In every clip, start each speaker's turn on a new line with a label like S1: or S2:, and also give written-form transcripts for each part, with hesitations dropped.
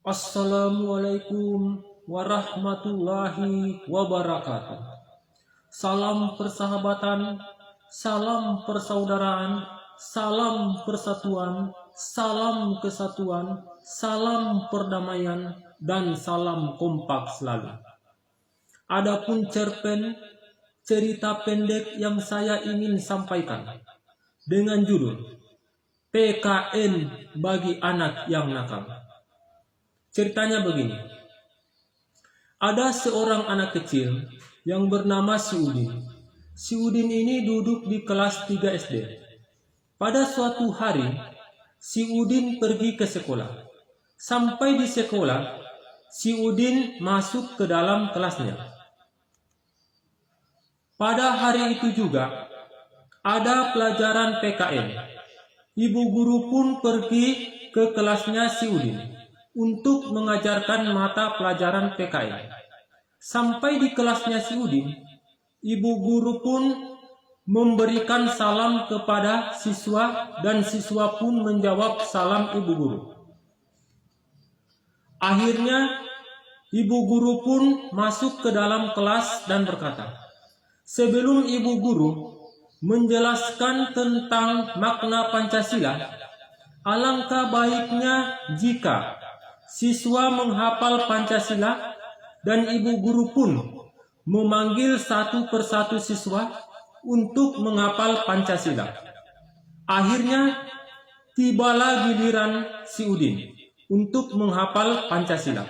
S1: Assalamualaikum warahmatullahi wabarakatuh. Salam persahabatan, salam persaudaraan, salam persatuan, salam kesatuan, salam perdamaian, dan salam kompak selalu. Adapun cerpen cerita pendek yang saya ingin sampaikan dengan judul PKN bagi anak yang nakal. Ceritanya begini. Ada seorang anak kecil yang bernama si Udin. Si Udin ini duduk di kelas 3 SD. Pada suatu hari, si Udin pergi ke sekolah. Sampai di sekolah, si Udin masuk ke dalam kelasnya. Pada hari itu juga, ada pelajaran PKN. Ibu guru pun pergi ke kelasnya si Udin untuk mengajarkan mata pelajaran PKN. Sampai di kelasnya si Udin, ibu guru pun memberikan salam kepada siswa dan siswa pun menjawab salam ibu guru. Akhirnya, ibu guru pun masuk ke dalam kelas dan berkata, "Sebelum ibu guru menjelaskan tentang makna Pancasila, alangkah baiknya jika siswa menghafal Pancasila dan ibu guru pun memanggil satu persatu siswa untuk menghafal Pancasila." Akhirnya tibalah giliran si Udin untuk menghafal Pancasila.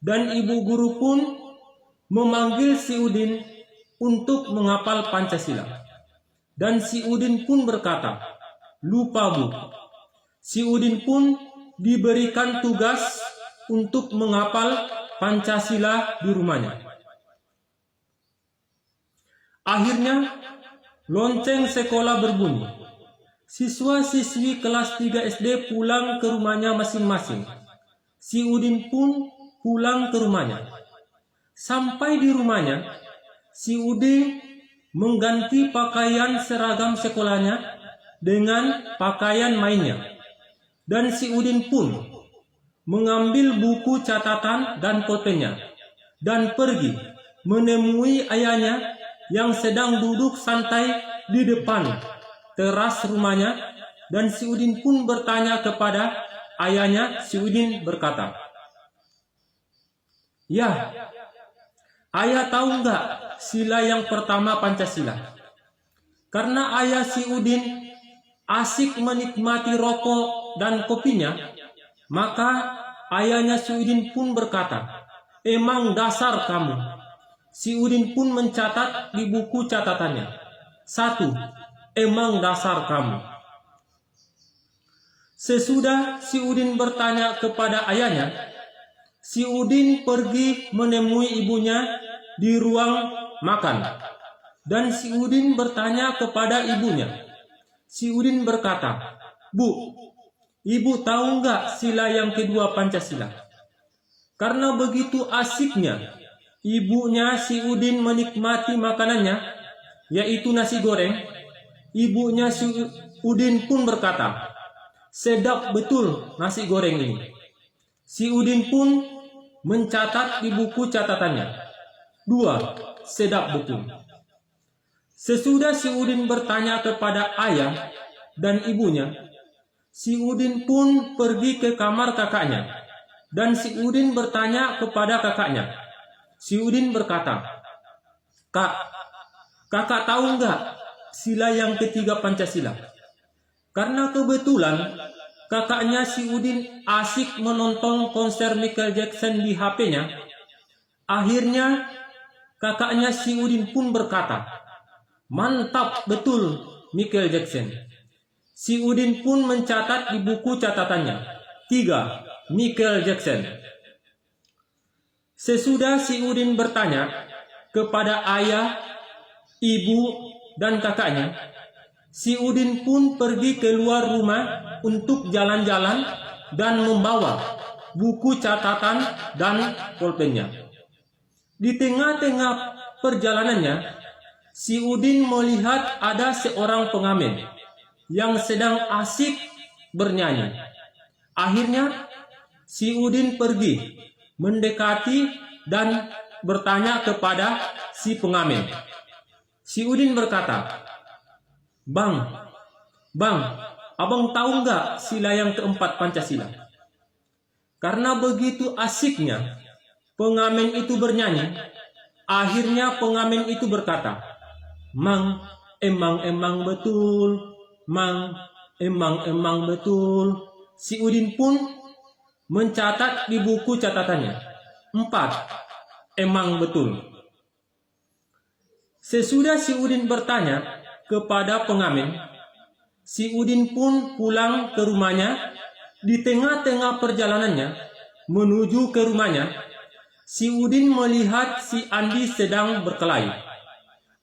S1: Dan ibu guru pun memanggil si Udin untuk menghafal Pancasila. Dan si Udin pun berkata, "Lupa Bu." Si Udin pun diberikan tugas untuk menghafal Pancasila di rumahnya. Akhirnya, lonceng sekolah berbunyi. Siswa-siswi kelas 3 SD pulang ke rumahnya masing-masing. Si Udin pun pulang ke rumahnya. Sampai di rumahnya, si Udin mengganti pakaian seragam sekolahnya dengan pakaian mainnya. Dan si Udin pun mengambil buku catatan dan pulpennya dan pergi menemui ayahnya yang sedang duduk santai di depan teras rumahnya. Dan si Udin pun bertanya kepada ayahnya. Si Udin berkata, "Ya, ayah tahu nggak sila yang pertama Pancasila?" Karena ayah si Udin asik menikmati rokok dan kopinya, maka ayahnya si Udin pun berkata, "Emang dasar kamu." Si Udin pun mencatat di buku catatannya, 1. Emang dasar kamu. Sesudah si Udin bertanya kepada ayahnya, si Udin pergi menemui ibunya di ruang makan. Dan si Udin bertanya kepada ibunya. Si Udin berkata, "Bu, ibu tahu nggak sila yang kedua Pancasila?" Karena begitu asiknya ibunya si Udin menikmati makanannya, yaitu nasi goreng, ibunya si Udin pun berkata, "Sedap betul nasi goreng ini." Si Udin pun mencatat di buku catatannya, 2. Sedap betul. Sesudah si Udin bertanya kepada ayah dan ibunya, si Udin pun pergi ke kamar kakaknya. Dan si Udin bertanya kepada kakaknya. Si Udin berkata, "Kak, kakak tahu nggak sila yang ketiga Pancasila?" Karena kebetulan kakaknya si Udin asik menonton konser Michael Jackson di HP-nya. Akhirnya kakaknya si Udin pun berkata, "Mantap betul Michael Jackson." Si Udin pun mencatat di buku catatannya, 3. Michael Jackson. Sesudah si Udin bertanya kepada ayah, ibu, dan kakaknya, si Udin pun pergi keluar rumah untuk jalan-jalan dan membawa buku catatan dan pulpennya. Di tengah-tengah perjalanannya, si Udin melihat ada seorang pengamen yang sedang asik bernyanyi. Akhirnya Si Udin pergi mendekati dan bertanya kepada si pengamen. Si Udin berkata, Bang, abang tahu nggak sila yang keempat Pancasila? Karena begitu asiknya pengamen itu bernyanyi, akhirnya pengamen itu berkata, Mang, emang betul, Mang, emang betul. Si Udin pun mencatat di buku catatannya, 4, emang betul. Sesudah si Udin bertanya kepada pengamen, si Udin pun pulang ke rumahnya. Di tengah-tengah perjalanannya menuju ke rumahnya, si Udin melihat si Andi sedang berkelahi.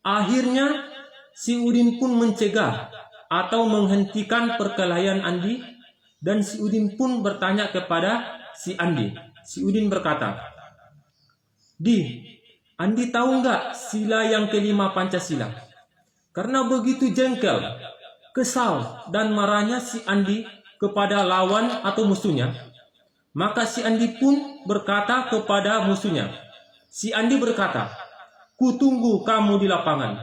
S1: Akhirnya si Udin pun mencegah atau menghentikan perkelahian Andi, dan si Udin pun bertanya kepada si Andi. Si Udin berkata, Di, Andi tahu nggak sila yang kelima Pancasila? Karena begitu jengkel, kesal, dan marahnya si Andi kepada lawan atau musuhnya, maka si Andi pun berkata kepada musuhnya. Si Andi berkata, Kutunggu kamu di lapangan.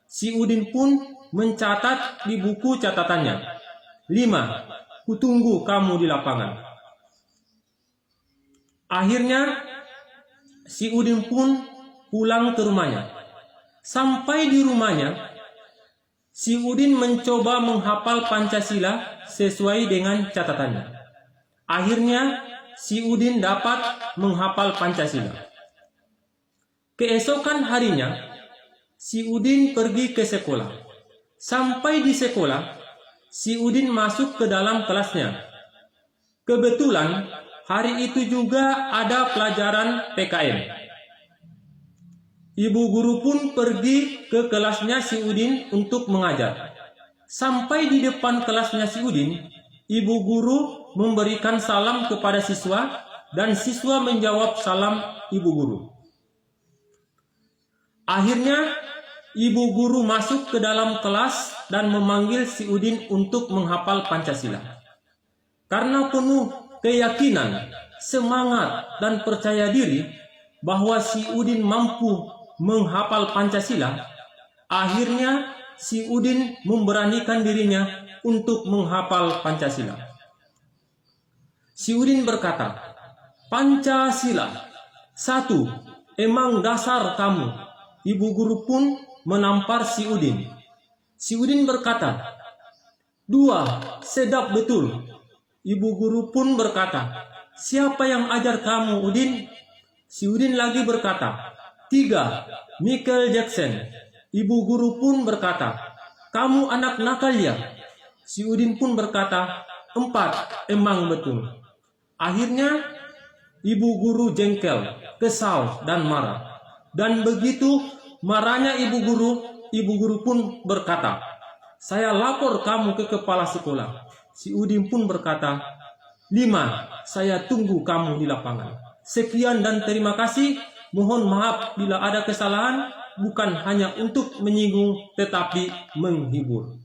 S1: Si Udin pun mencatat di buku catatannya, 5, Kutunggu kamu di lapangan. Akhirnya si Udin pun pulang ke rumahnya. Sampai di rumahnya, si Udin mencoba menghafal Pancasila sesuai dengan catatannya. Akhirnya si Udin dapat menghafal Pancasila. Keesokan harinya, si Udin pergi ke sekolah. Sampai di sekolah, si Udin masuk ke dalam kelasnya. Kebetulan hari itu juga ada pelajaran PKM. Ibu guru pun pergi ke kelasnya si Udin untuk mengajar. Sampai di depan kelasnya si Udin, ibu guru memberikan salam kepada siswa dan siswa menjawab salam ibu guru. Akhirnya ibu guru masuk ke dalam kelas dan memanggil si Udin untuk menghafal Pancasila. Karena penuh keyakinan, semangat, dan percaya diri bahwa si Udin mampu menghafal Pancasila, akhirnya si Udin memberanikan dirinya untuk menghafal Pancasila. Si Udin berkata, Pancasila, 1, emang dasar kamu. Ibu guru pun menampar si Udin. Si Udin berkata, 2, sedap betul. Ibu guru pun berkata, siapa yang ajar kamu, Udin? Si Udin lagi berkata, 3, Michael Jackson. Ibu guru pun berkata, kamu anak nakal ya? Si Udin pun berkata, 4, emang betul. Akhirnya ibu guru jengkel, kesal, dan marah. Dan begitu marahnya ibu guru pun berkata, saya lapor kamu ke kepala sekolah. Si Udin pun berkata, 5, saya tunggu kamu di lapangan. Sekian dan terima kasih. Mohon maaf bila ada kesalahan, bukan hanya untuk menyinggung tetapi menghibur.